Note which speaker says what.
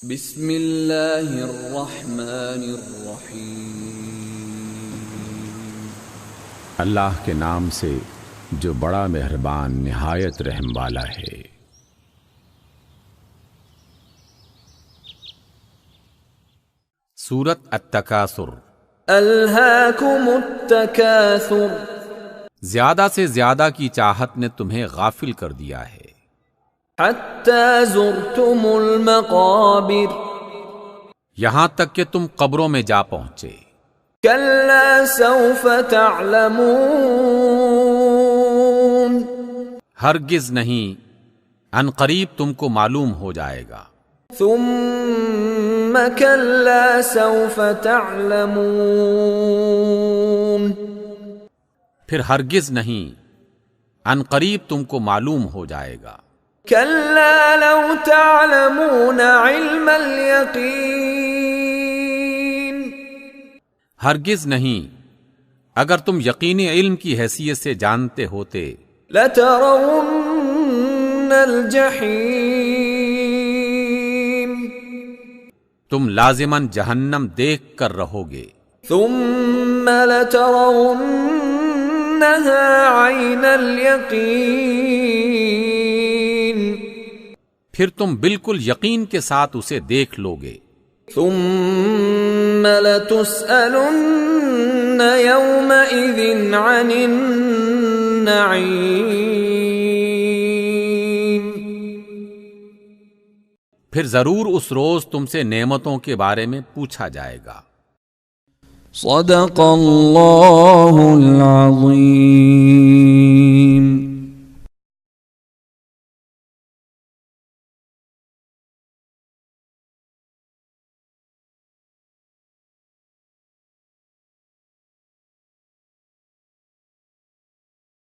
Speaker 1: بسم اللہ الرحمن الرحیم،
Speaker 2: اللہ کے نام سے جو بڑا مہربان نہایت رحم والا ہے۔
Speaker 3: سورۃ التکاثر۔
Speaker 1: الہاکم التکاثر،
Speaker 3: زیادہ سے زیادہ کی چاہت نے تمہیں غافل کر دیا ہے۔
Speaker 1: حتی زرتم المقابر،
Speaker 3: یہاں تک کہ تم قبروں میں جا پہنچے۔
Speaker 1: کلا سوف تعلمون،
Speaker 3: ہرگز نہیں، ان قریب تم کو معلوم ہو جائے گا۔
Speaker 1: ثم کلا سوف تعلمون،
Speaker 3: پھر ہرگز نہیں، ان قریب تم کو معلوم ہو جائے گا۔
Speaker 1: کلا لو تعلمون علم الیقین،
Speaker 3: ہرگز نہیں، اگر تم یقینی علم کی حیثیت سے جانتے ہوتے،
Speaker 1: لترون الجحیم،
Speaker 3: تم لازماً جہنم دیکھ کر رہو گے۔
Speaker 1: ثم لترونها عین الیقین،
Speaker 3: پھر تم بالکل یقین کے ساتھ اسے دیکھ لو گے۔
Speaker 1: ثم لتسألن یومئذ عن النعیم،
Speaker 3: پھر ضرور اس روز تم سے نعمتوں کے بارے میں پوچھا جائے گا۔
Speaker 1: صدق اللہ العظیم۔